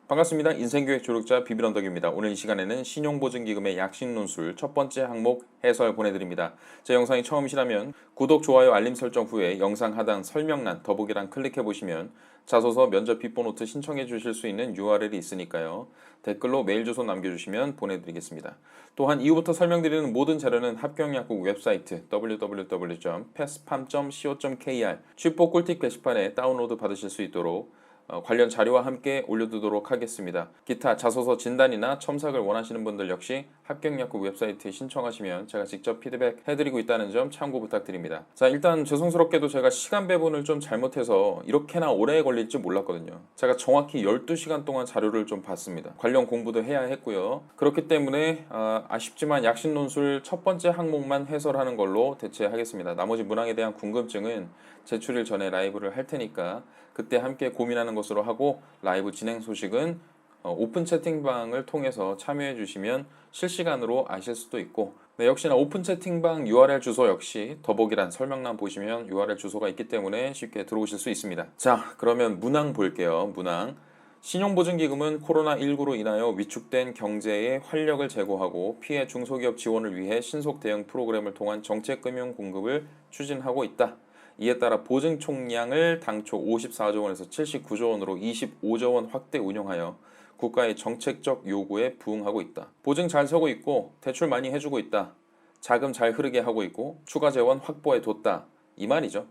반갑습니다. 인생교육 조력자 비비런덕입니다. 오늘 이 시간에는 신용보증기금의 약식논술 첫 번째 항목 해설 보내드립니다. 제 영상이 처음이시라면 구독, 좋아요, 알림 설정 후에 영상 하단 설명란 더보기란 클릭해보시면 자소서, 면접 비포노트 신청해 주실 수 있는 URL이 있으니까요. 댓글로 메일 주소 남겨주시면 보내드리겠습니다. 또한 이후부터 설명드리는 모든 자료는 합격약국 웹사이트 www.pespam.co.kr 취뽀 꿀팁 게시판에 다운로드 받으실 수 있도록 관련 자료와 함께 올려두도록 하겠습니다. 기타 자소서 진단이나 첨삭을 원하시는 분들 역시 합격약국 웹사이트에 신청하시면 제가 직접 피드백 해드리고 있다는 점 참고 부탁드립니다. 자, 일단 죄송스럽게도 제가 시간 배분을 좀 잘못해서 이렇게나 오래 걸릴 줄 몰랐거든요. 제가 정확히 12시간 동안 자료를 좀 봤습니다. 관련 공부도 해야 했고요. 그렇기 때문에 아쉽지만 약식논술 첫 번째 항목만 해설하는 걸로 대체하겠습니다. 나머지 문항에 대한 궁금증은 제출일 전에 라이브를 할 테니까 그때 함께 고민하는 것으로 하고, 라이브 진행 소식은 오픈 채팅방을 통해서 참여해 주시면 실시간으로 아실 수도 있고, 역시나 오픈 채팅방 URL 주소 역시 더보기란 설명란 보시면 URL 주소가 있기 때문에 쉽게 들어오실 수 있습니다. 자, 그러면 문항 볼게요. 문항. 신용보증기금은 코로나19로 인하여 위축된 경제에 활력을 제고하고 피해 중소기업 지원을 위해 신속 대응 프로그램을 통한 정책금융 공급을 추진하고 있다. 이에 따라 보증 총량을 당초 54조 원에서 79조 원으로 25조 원 확대 운용하여 국가의 정책적 요구에 부응하고 있다. 보증 잘 서고 있고 대출 많이 해주고 있다. 자금 잘 흐르게 하고 있고 추가 재원 확보해 뒀다. 이 말이죠.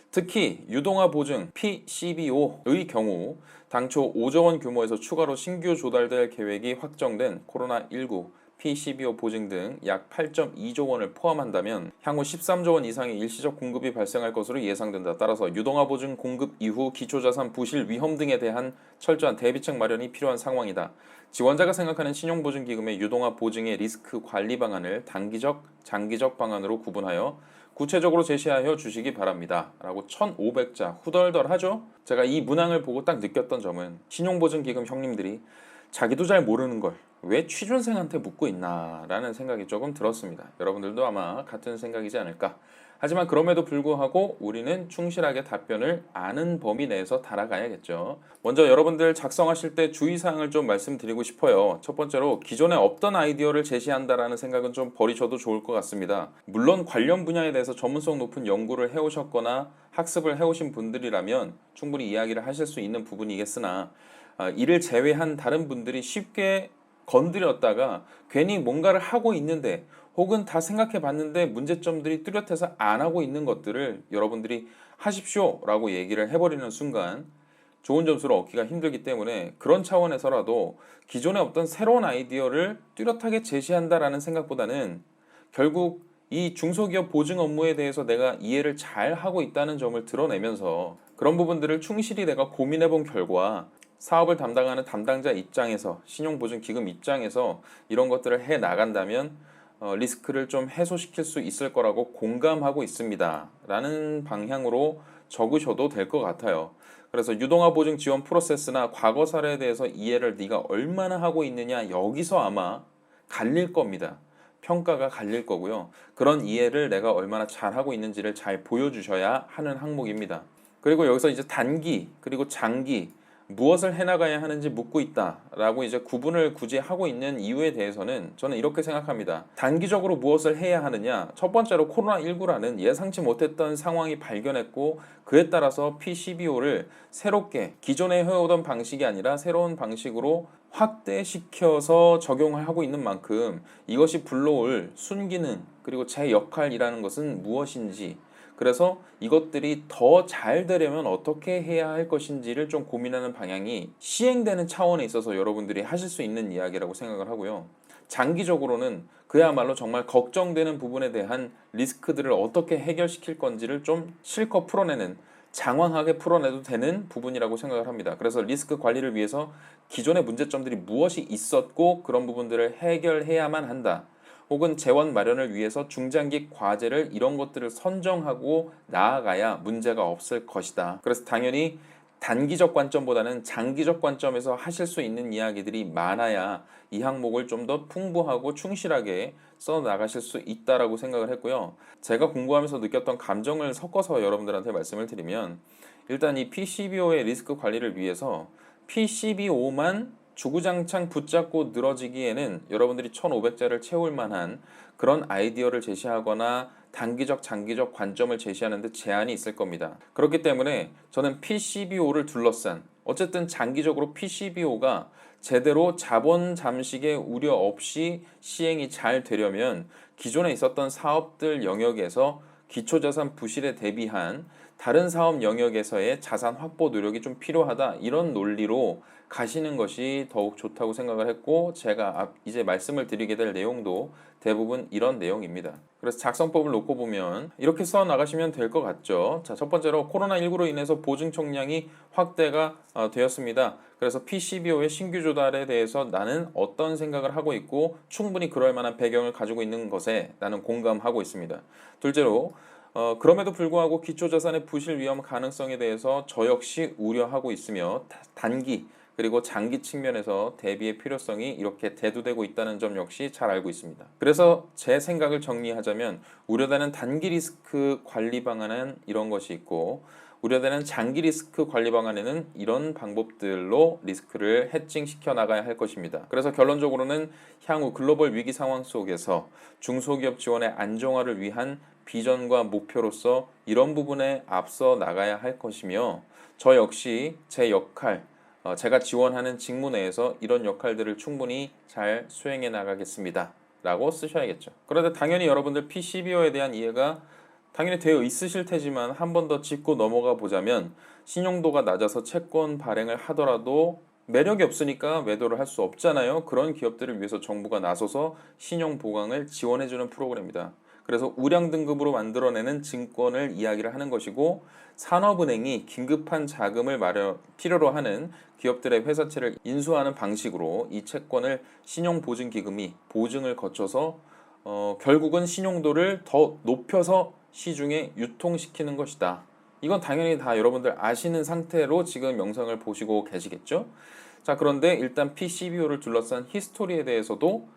특히 유동화 보증 PCBO의 경우 당초 5조 원 규모에서 추가로 신규 조달될 계획이 확정된 코로나19 PCBO 보증 등 약 8.2조 원을 포함한다면 향후 13조 원 이상의 일시적 공급이 발생할 것으로 예상된다. 따라서 유동화 보증 공급 이후 기초자산 부실 위험 등에 대한 철저한 대비책 마련이 필요한 상황이다. 지원자가 생각하는 신용보증기금의 유동화 보증의 리스크 관리 방안을 단기적, 장기적 방안으로 구분하여 구체적으로 제시하여 주시기 바랍니다. 라고 1500자 후덜덜하죠? 제가 이 문항을 보고 딱 느꼈던 점은 신용보증기금 형님들이 자기도 잘 모르는 걸 왜 취준생한테 묻고 있나 라는 생각이 조금 들었습니다. 여러분들도 아마 같은 생각이지 않을까. 하지만 그럼에도 불구하고 우리는 충실하게 답변을 아는 범위 내에서 달아가야겠죠. 먼저 여러분들 작성하실 때 주의사항을 좀 말씀드리고 싶어요. 첫 번째로 기존에 없던 아이디어를 제시한다라는 생각은 좀 버리셔도 좋을 것 같습니다. 물론 관련 분야에 대해서 전문성 높은 연구를 해오셨거나 학습을 해오신 분들이라면 충분히 이야기를 하실 수 있는 부분이겠으나 이를 제외한 다른 분들이 쉽게 건드렸다가 괜히 뭔가를 하고 있는데 혹은 다 생각해 봤는데 문제점들이 뚜렷해서 안 하고 있는 것들을 여러분들이 하십시오 라고 얘기를 해버리는 순간 좋은 점수를 얻기가 힘들기 때문에 그런 차원에서라도 기존에 없던 새로운 아이디어를 뚜렷하게 제시한다라는 생각보다는 결국 이 중소기업 보증 업무에 대해서 내가 이해를 잘 하고 있다는 점을 드러내면서 그런 부분들을 충실히 내가 고민해 본 결과 사업을 담당하는 담당자 입장에서 신용보증기금 입장에서 이런 것들을 해 나간다면 리스크를 좀 해소시킬 수 있을 거라고 공감하고 있습니다 라는 방향으로 적으셔도 될 것 같아요. 그래서 유동화 보증 지원 프로세스나 과거 사례에 대해서 이해를 네가 얼마나 하고 있느냐, 여기서 아마 갈릴 겁니다. 평가가 갈릴 거고요. 그런 이해를 내가 얼마나 잘하고 있는지를 잘 보여주셔야 하는 항목입니다. 그리고 여기서 이제 단기 그리고 장기 무엇을 해나가야 하는지 묻고 있다 라고 이제 구분을 굳이 하고 있는 이유에 대해서는 저는 이렇게 생각합니다. 단기적으로 무엇을 해야 하느냐, 첫 번째로 코로나19라는 예상치 못했던 상황이 발견했고 그에 따라서 PCBO를 새롭게 기존에 해오던 방식이 아니라 새로운 방식으로 확대시켜서 적용을 하고 있는 만큼 이것이 불러올 순기능 그리고 제 역할이라는 것은 무엇인지, 그래서 이것들이 더 잘 되려면 어떻게 해야 할 것인지를 좀 고민하는 방향이 시행되는 차원에 있어서 여러분들이 하실 수 있는 이야기라고 생각을 하고요. 장기적으로는 그야말로 정말 걱정되는 부분에 대한 리스크들을 어떻게 해결시킬 건지를 좀 실컷 풀어내는, 장황하게 풀어내도 되는 부분이라고 생각을 합니다. 그래서 리스크 관리를 위해서 기존의 문제점들이 무엇이 있었고 그런 부분들을 해결해야만 한다. 혹은 재원 마련을 위해서 중장기 과제를 이런 것들을 선정하고 나아가야 문제가 없을 것이다. 그래서 당연히 단기적 관점보다는 장기적 관점에서 하실 수 있는 이야기들이 많아야 이 항목을 좀 더 풍부하고 충실하게 써 나가실 수 있다라고 생각을 했고요. 제가 공부하면서 느꼈던 감정을 섞어서 여러분들한테 말씀을 드리면, 일단 이 PCBO의 리스크 관리를 위해서 PCBO만 주구장창 붙잡고 늘어지기에는 여러분들이 1,500자를 채울 만한 그런 아이디어를 제시하거나 단기적, 장기적 관점을 제시하는 데 제한이 있을 겁니다. 그렇기 때문에 저는 PCBO를 둘러싼 어쨌든 장기적으로 PCBO가 제대로 자본 잠식의 우려 없이 시행이 잘 되려면 기존에 있었던 사업들 영역에서 기초자산 부실에 대비한 다른 사업 영역에서의 자산 확보 노력이 좀 필요하다. 이런 논리로 가시는 것이 더욱 좋다고 생각을 했고 제가 이제 말씀을 드리게 될 내용도 대부분 이런 내용입니다. 그래서 작성법을 놓고 보면 이렇게 써 나가시면 될 것 같죠. 자, 첫 번째로 코로나19로 인해서 보증 총량이 확대가 되었습니다. 그래서 PCBO의 신규 조달에 대해서 나는 어떤 생각을 하고 있고 충분히 그럴 만한 배경을 가지고 있는 것에 나는 공감하고 있습니다. 둘째로 그럼에도 불구하고 기초자산의 부실 위험 가능성에 대해서 저 역시 우려하고 있으며 단기 그리고 장기 측면에서 대비의 필요성이 이렇게 대두되고 있다는 점 역시 잘 알고 있습니다. 그래서 제 생각을 정리하자면 우려되는 단기 리스크 관리 방안은 이런 것이 있고 우려되는 장기 리스크 관리 방안에는 이런 방법들로 리스크를 해칭시켜 나가야 할 것입니다. 그래서 결론적으로는 향후 글로벌 위기 상황 속에서 중소기업 지원의 안정화를 위한 비전과 목표로서 이런 부분에 앞서 나가야 할 것이며 저 역시 제 역할 제가 지원하는 직무 내에서 이런 역할들을 충분히 잘 수행해 나가겠습니다. 라고 쓰셔야겠죠. 그런데 당연히 여러분들 PCBO에 대한 이해가 당연히 되어 있으실 테지만 한 번 더 짚고 넘어가 보자면 신용도가 낮아서 채권 발행을 하더라도 매력이 없으니까 매도를 할 수 없잖아요. 그런 기업들을 위해서 정부가 나서서 신용 보강을 지원해주는 프로그램입니다. 그래서 우량 등급으로 만들어내는 증권을 이야기를 하는 것이고 산업은행이 긴급한 자금을 필요로 하는 기업들의 회사채를 인수하는 방식으로 이 채권을 신용보증기금이 보증을 거쳐서 결국은 신용도를 더 높여서 시중에 유통시키는 것이다. 이건 당연히 다 여러분들 아시는 상태로 지금 영상을 보시고 계시겠죠? 자, 그런데 일단 PCBO를 둘러싼 히스토리에 대해서도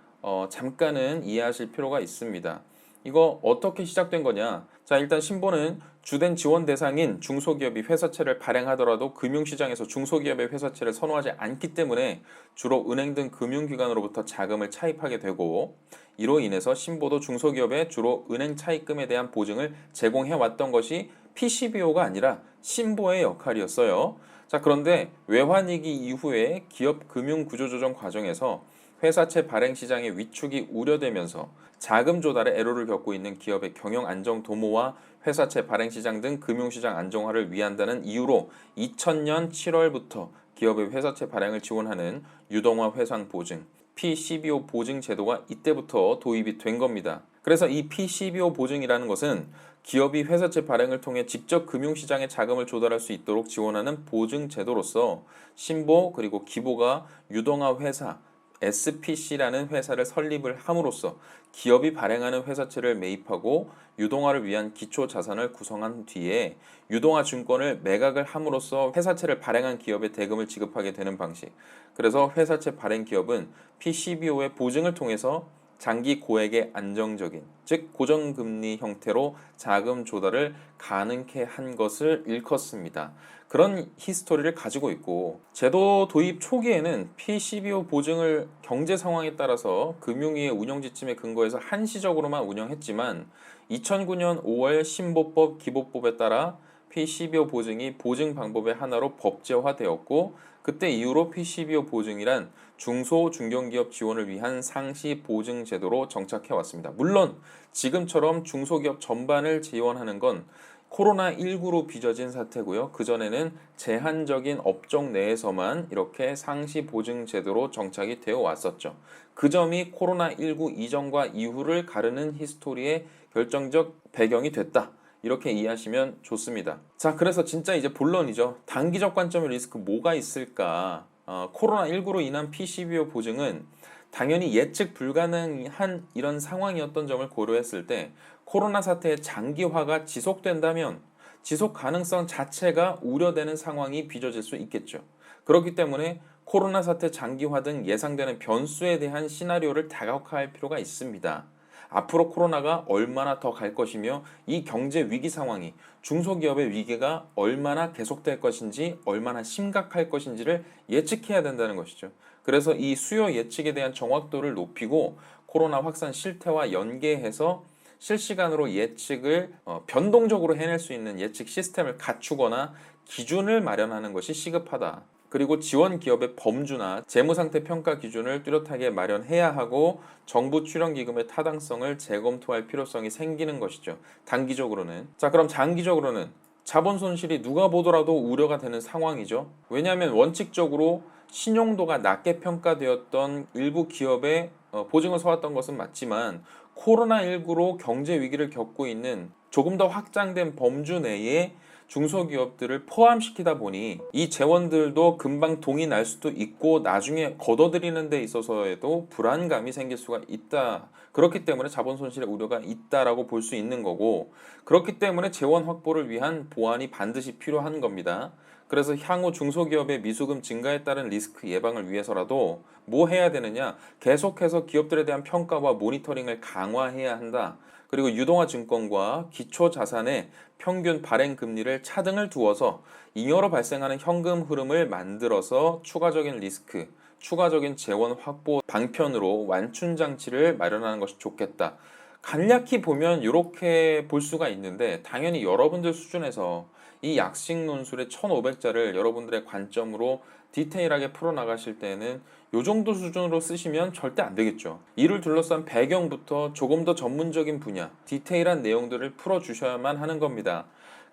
잠깐은 이해하실 필요가 있습니다. 이거 어떻게 시작된 거냐? 자, 일단 신보는 주된 지원 대상인 중소기업이 회사채를 발행하더라도 금융시장에서 중소기업의 회사채를 선호하지 않기 때문에 주로 은행 등 금융기관으로부터 자금을 차입하게 되고 이로 인해서 신보도 중소기업에 주로 은행 차입금에 대한 보증을 제공해 왔던 것이 PCBO가 아니라 신보의 역할이었어요. 자, 그런데 외환위기 이후에 기업 금융 구조조정 과정에서 회사채 발행 시장의 위축이 우려되면서 자금 조달에 애로를 겪고 있는 기업의 경영 안정 도모와 회사채 발행 시장 등 금융시장 안정화를 위한다는 이유로 2000년 7월부터 기업의 회사채 발행을 지원하는 유동화 회상 보증 PCBO 보증 제도가 이때부터 도입이 된 겁니다. 그래서 이 PCBO 보증이라는 것은 기업이 회사채 발행을 통해 직접 금융시장에 자금을 조달할 수 있도록 지원하는 보증 제도로서 신보 그리고 기보가 유동화 회사 SPC라는 회사를 설립을 함으로써 기업이 발행하는 회사채를 매입하고 유동화를 위한 기초 자산을 구성한 뒤에 유동화 증권을 매각을 함으로써 회사채를 발행한 기업에 대금을 지급하게 되는 방식. 그래서 회사채 발행 기업은 PCBO의 보증을 통해서 장기 고액의 안정적인, 즉 고정금리 형태로 자금 조달을 가능케 한 것을 일컫습니다. 그런 히스토리를 가지고 있고 제도 도입 초기에는 PCBO 보증을 경제 상황에 따라서 금융위의 운영 지침에 근거해서 한시적으로만 운영했지만 2009년 5월 신보법 기보법에 따라 PCBO 보증이 보증 방법의 하나로 법제화되었고 그때 이후로 PCBO 보증이란 중소 중견기업 지원을 위한 상시 보증 제도로 정착해 왔습니다. 물론 지금처럼 중소기업 전반을 지원하는 건 코로나19로 빚어진 사태고요. 그전에는 제한적인 업종 내에서만 이렇게 상시 보증 제도로 정착이 되어 왔었죠. 그 점이 코로나19 이전과 이후를 가르는 히스토리의 결정적 배경이 됐다. 이렇게 이해하시면 좋습니다. 자, 그래서 진짜 이제 본론이죠. 단기적 관점의 리스크 뭐가 있을까? 코로나19로 인한 PCBO 보증은 당연히 예측 불가능한 이런 상황이었던 점을 고려했을 때 코로나 사태의 장기화가 지속된다면 지속 가능성 자체가 우려되는 상황이 빚어질 수 있겠죠. 그렇기 때문에 코로나 사태 장기화 등 예상되는 변수에 대한 시나리오를 다각화할 필요가 있습니다. 앞으로 코로나가 얼마나 더 갈 것이며 이 경제 위기 상황이 중소기업의 위기가 얼마나 계속될 것인지 얼마나 심각할 것인지를 예측해야 된다는 것이죠. 그래서 이 수요 예측에 대한 정확도를 높이고 코로나 확산 실태와 연계해서 실시간으로 예측을 변동적으로 해낼 수 있는 예측 시스템을 갖추거나 기준을 마련하는 것이 시급하다. 그리고 지원 기업의 범주나 재무상태 평가 기준을 뚜렷하게 마련해야 하고 정부 출연 기금의 타당성을 재검토할 필요성이 생기는 것이죠. 단기적으로는. 자, 그럼 장기적으로는 자본 손실이 누가 보더라도 우려가 되는 상황이죠. 왜냐하면 원칙적으로 신용도가 낮게 평가되었던 일부 기업의 보증을 서왔던 것은 맞지만 코로나19로 경제 위기를 겪고 있는 조금 더 확장된 범주 내에 중소기업들을 포함시키다 보니 이 재원들도 금방 동이 날 수도 있고 나중에 걷어들이는 데 있어서에도 불안감이 생길 수가 있다. 그렇기 때문에 자본 손실의 우려가 있다라고 볼 수 있는 거고, 그렇기 때문에 재원 확보를 위한 보완이 반드시 필요한 겁니다. 그래서 향후 중소기업의 미수금 증가에 따른 리스크 예방을 위해서라도 뭐 해야 되느냐? 계속해서 기업들에 대한 평가와 모니터링을 강화해야 한다. 그리고 유동화 증권과 기초 자산의 평균 발행 금리를 차등을 두어서 잉여로 발생하는 현금 흐름을 만들어서 추가적인 리스크, 추가적인 재원 확보 방편으로 완충 장치를 마련하는 것이 좋겠다. 간략히 보면 이렇게 볼 수가 있는데, 당연히 여러분들 수준에서 이 약식 논술의 1500자를 여러분들의 관점으로 디테일하게 풀어나가실 때는 이 정도 수준으로 쓰시면 절대 안 되겠죠. 이를 둘러싼 배경부터 조금 더 전문적인 분야, 디테일한 내용들을 풀어주셔야만 하는 겁니다.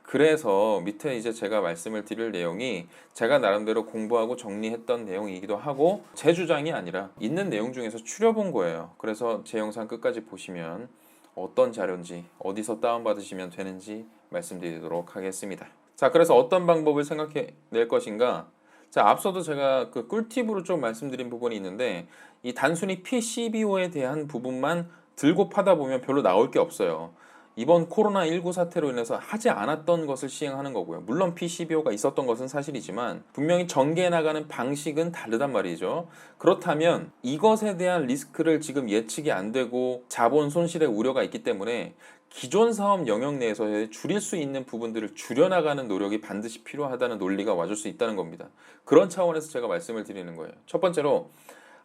그래서 밑에 이제 제가 말씀을 드릴 내용이 제가 나름대로 공부하고 정리했던 내용이기도 하고 제 주장이 아니라 있는 내용 중에서 추려본 거예요. 그래서 제 영상 끝까지 보시면 어떤 자료인지 어디서 다운받으시면 되는지 말씀드리도록 하겠습니다. 자, 그래서 어떤 방법을 생각해낼 것인가? 자, 앞서도 제가 그 꿀팁으로 좀 말씀드린 부분이 있는데, 이 단순히 PCBO에 대한 부분만 들고 파다 보면 별로 나올 게 없어요. 이번 코로나19 사태로 인해서 하지 않았던 것을 시행하는 거고요. 물론 PCBO가 있었던 것은 사실이지만 분명히 전개해 나가는 방식은 다르단 말이죠. 그렇다면 이것에 대한 리스크를 지금 예측이 안 되고 자본 손실의 우려가 있기 때문에 기존 사업 영역 내에서 줄일 수 있는 부분들을 줄여나가는 노력이 반드시 필요하다는 논리가 와줄 수 있다는 겁니다. 그런 차원에서 제가 말씀을 드리는 거예요. 첫 번째로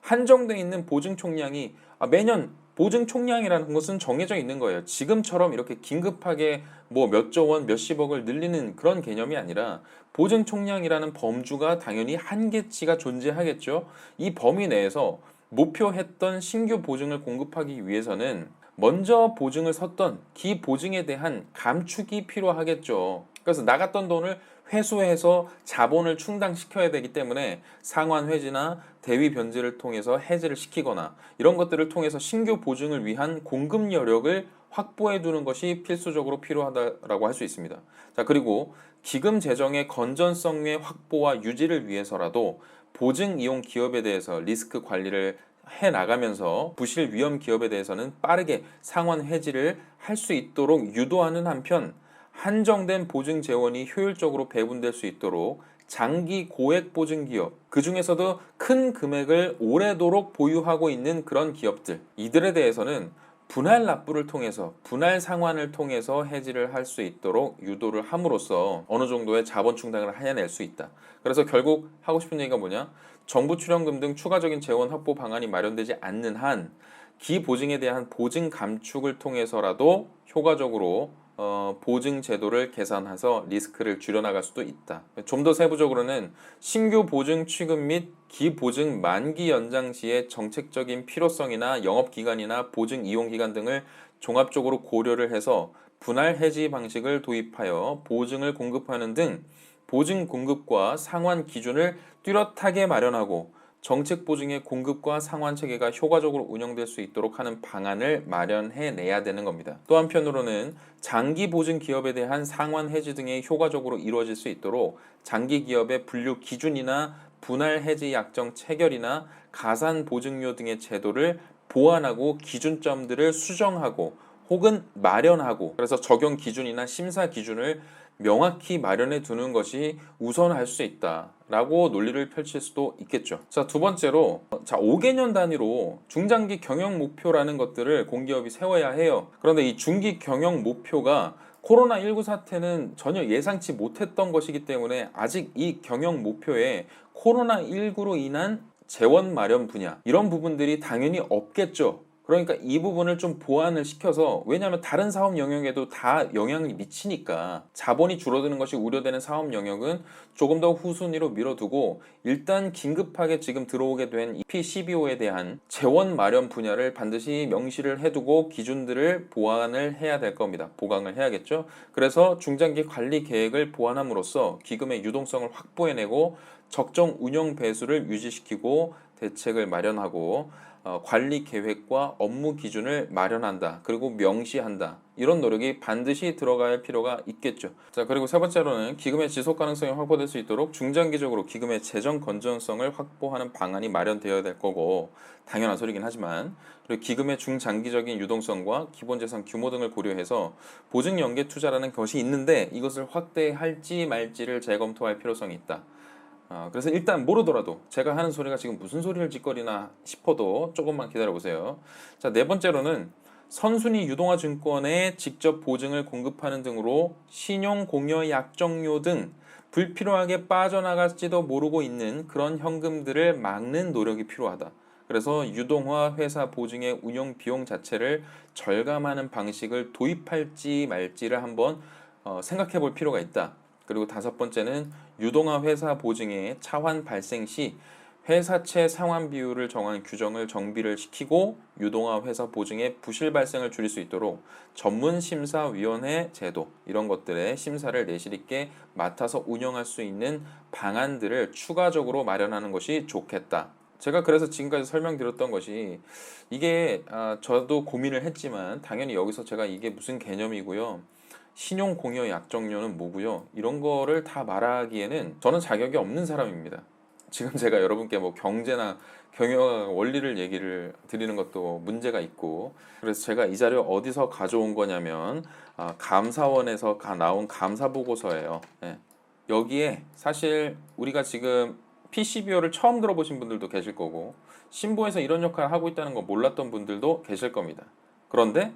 한정돼 있는 보증 총량이 매년 보증 총량이라는 것은 정해져 있는 거예요. 지금처럼 이렇게 긴급하게 뭐 몇 조 원, 몇십억을 늘리는 그런 개념이 아니라 보증 총량이라는 범주가 당연히 한계치가 존재하겠죠. 이 범위 내에서 목표했던 신규 보증을 공급하기 위해서는 먼저 보증을 섰던 기보증에 대한 감축이 필요하겠죠. 그래서 나갔던 돈을 회수해서 자본을 충당시켜야 되기 때문에 상환 회지나 대위 변제를 통해서 해지를 시키거나 이런 것들을 통해서 신규 보증을 위한 공급 여력을 확보해 두는 것이 필수적으로 필요하다라고 할 수 있습니다. 자, 그리고 기금 재정의 건전성의 확보와 유지를 위해서라도 보증 이용 기업에 대해서 리스크 관리를 해 나가면서 부실 위험 기업에 대해서는 빠르게 상환 회지를 할 수 있도록 유도하는 한편, 한정된 보증 재원이 효율적으로 배분될 수 있도록 장기 고액 보증 기업, 그 중에서도 큰 금액을 오래도록 보유하고 있는 그런 기업들, 이들에 대해서는 분할 납부를 통해서, 분할 상환을 통해서 해지를 할 수 있도록 유도를 함으로써 어느 정도의 자본 충당을 해낼 수 있다. 그래서 결국 하고 싶은 얘기가 뭐냐? 정부 출연금 등 추가적인 재원 확보 방안이 마련되지 않는 한 기보증에 대한 보증 감축을 통해서라도 효과적으로 보증 제도를 개선해서 리스크를 줄여나갈 수도 있다. 좀 더 세부적으로는 신규 보증 취급 및 기보증 만기 연장 시의 정책적인 필요성이나 영업기간이나 보증 이용기간 등을 종합적으로 고려를 해서 분할 해지 방식을 도입하여 보증을 공급하는 등 보증 공급과 상환 기준을 뚜렷하게 마련하고 정책 보증의 공급과 상환 체계가 효과적으로 운영될 수 있도록 하는 방안을 마련해내야 되는 겁니다. 또 한편으로는 장기 보증 기업에 대한 상환 해지 등이 효과적으로 이루어질 수 있도록 장기 기업의 분류 기준이나 분할 해지 약정 체결이나 가산 보증료 등의 제도를 보완하고 기준점들을 수정하고 혹은 마련하고, 그래서 적용 기준이나 심사 기준을 명확히 마련해 두는 것이 우선할 수 있다라고 논리를 펼칠 수도 있겠죠. 자, 두 번째로 5개년 단위로 중장기 경영 목표라는 것들을 공기업이 세워야 해요. 그런데 이 중기 경영 목표가 코로나19 사태는 전혀 예상치 못했던 것이기 때문에 아직 이 경영 목표에 코로나19로 인한 재원 마련 분야 이런 부분들이 당연히 없겠죠. 그러니까 이 부분을 좀 보완을 시켜서, 왜냐하면 다른 사업 영역에도 다 영향을 미치니까 자본이 줄어드는 것이 우려되는 사업 영역은 조금 더 후순위로 밀어두고 일단 긴급하게 지금 들어오게 된 EP12호에 대한 재원 마련 분야를 반드시 명시를 해두고 기준들을 보완을 해야 될 겁니다. 보강을 해야겠죠. 그래서 중장기 관리 계획을 보완함으로써 기금의 유동성을 확보해내고 적정 운영 배수를 유지시키고 대책을 마련하고 관리 계획과 업무 기준을 마련한다. 그리고 명시한다. 이런 노력이 반드시 들어갈 필요가 있겠죠. 자, 그리고 세 번째로는 기금의 지속 가능성이 확보될 수 있도록 중장기적으로 기금의 재정 건전성을 확보하는 방안이 마련되어야 될 거고, 당연한 소리긴 하지만, 그리고 기금의 중장기적인 유동성과 기본 재산 규모 등을 고려해서 보증 연계 투자라는 것이 있는데 이것을 확대할지 말지를 재검토할 필요성이 있다. 그래서 일단 모르더라도 제가 하는 소리가 지금 무슨 소리를 짓거리나 싶어도 조금만 기다려보세요. 자, 네 번째로는 선순위 유동화 증권에 직접 보증을 공급하는 등으로 신용 공여 약정료 등 불필요하게 빠져나갈지도 모르고 있는 그런 현금들을 막는 노력이 필요하다. 그래서 유동화 회사 보증의 운영 비용 자체를 절감하는 방식을 도입할지 말지를 한번 생각해 볼 필요가 있다. 그리고 다섯 번째는 유동화 회사 보증의 차환 발생 시 회사채 상환 비율을 정한 규정을 정비를 시키고 유동화 회사 보증의 부실 발생을 줄일 수 있도록 전문 심사위원회 제도 이런 것들의 심사를 내실 있게 맡아서 운영할 수 있는 방안들을 추가적으로 마련하는 것이 좋겠다. 제가 그래서 지금까지 설명드렸던 것이 이게 저도 고민을 했지만 당연히 여기서 제가 이게 무슨 개념이고요. 신용 공여 약정료는 뭐고요. 이런 거를 다 말하기에는 저는 자격이 없는 사람입니다. 지금 제가 여러분께 뭐 경제나 경영 원리를 얘기를 드리는 것도 문제가 있고, 그래서 제가 이 자료 어디서 가져온 거냐면 감사원에서 나온 감사 보고서예요. 네. 여기에 사실 우리가 지금 PCBO를 처음 들어보신 분들도 계실 거고 신보에서 이런 역할을 하고 있다는 거 몰랐던 분들도 계실 겁니다. 그런데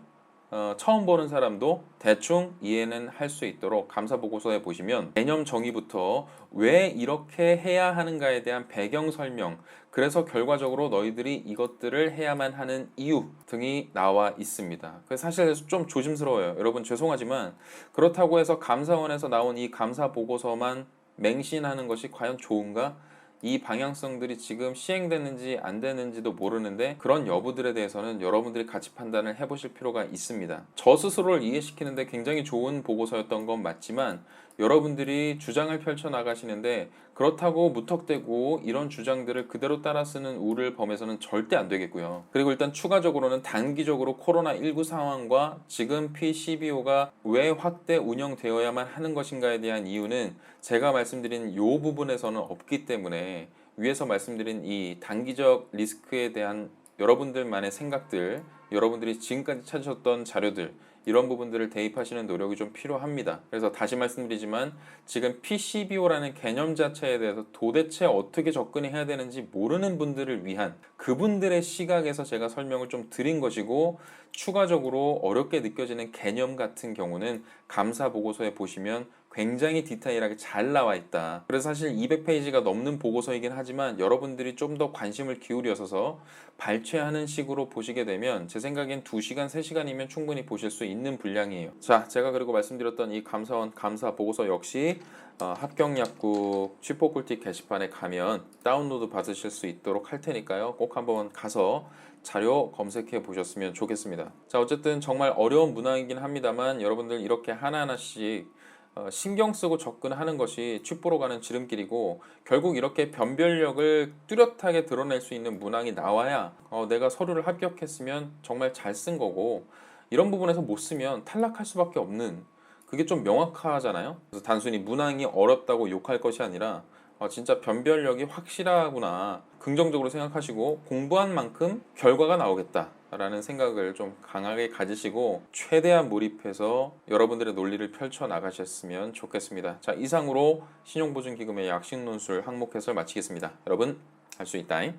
처음 보는 사람도 대충 이해는 할 수 있도록 감사 보고서에 보시면 개념 정의부터 왜 이렇게 해야 하는가에 대한 배경 설명, 그래서 결과적으로 너희들이 이것들을 해야만 하는 이유 등이 나와 있습니다. 그래서 사실 좀 조심스러워요. 여러분 죄송하지만 그렇다고 해서 감사원에서 나온 이 감사 보고서만 맹신하는 것이 과연 좋은가? 이 방향성들이 지금 시행되는지 안 되는지도 모르는데 그런 여부들에 대해서는 여러분들이 같이 판단을 해보실 필요가 있습니다. 저 스스로를 이해시키는데 굉장히 좋은 보고서였던 건 맞지만 여러분들이 주장을 펼쳐 나가시는데 그렇다고 무턱대고 이런 주장들을 그대로 따라 쓰는 우를 범해서는 절대 안 되겠고요. 그리고 일단 추가적으로는 단기적으로 코로나19 상황과 지금 P12호가 왜 확대 운영되어야만 하는 것인가에 대한 이유는 제가 말씀드린 이 부분에서는 없기 때문에 위에서 말씀드린 이 단기적 리스크에 대한 여러분들만의 생각들, 여러분들이 지금까지 찾으셨던 자료들, 이런 부분들을 대입하시는 노력이 좀 필요합니다. 그래서 다시 말씀드리지만 지금 PCBO라는 개념 자체에 대해서 도대체 어떻게 접근해야 되는지 모르는 분들을 위한 그분들의 시각에서 제가 설명을 좀 드린 것이고, 추가적으로 어렵게 느껴지는 개념 같은 경우는 감사 보고서에 보시면 굉장히 디테일하게 잘 나와 있다. 그래서 사실 200페이지가 넘는 보고서이긴 하지만 여러분들이 좀 더 관심을 기울여서 발췌하는 식으로 보시게 되면 제 생각엔 2시간, 3시간이면 충분히 보실 수 있는 분량이에요. 자, 제가 그리고 말씀드렸던 이 감사원 감사 보고서 역시 합격약국 취뽀꿀팁 게시판에 가면 다운로드 받으실 수 있도록 할 테니까요. 꼭 한번 가서 자료 검색해 보셨으면 좋겠습니다. 자, 어쨌든 정말 어려운 문항이긴 합니다만 여러분들 이렇게 하나하나씩 신경 쓰고 접근하는 것이 취뽀로 가는 지름길이고, 결국 이렇게 변별력을 뚜렷하게 드러낼 수 있는 문항이 나와야 내가 서류를 합격했으면 정말 잘 쓴 거고, 이런 부분에서 못 쓰면 탈락할 수밖에 없는, 그게 좀 명확하잖아요. 그래서 단순히 문항이 어렵다고 욕할 것이 아니라 진짜 변별력이 확실하구나, 긍정적으로 생각하시고 공부한 만큼 결과가 나오겠다 라는 생각을 좀 강하게 가지시고 최대한 몰입해서 여러분들의 논리를 펼쳐 나가셨으면 좋겠습니다. 자, 이상으로 신용보증기금의 약식논술 항목 해설 마치겠습니다. 여러분 할 수 있다잉.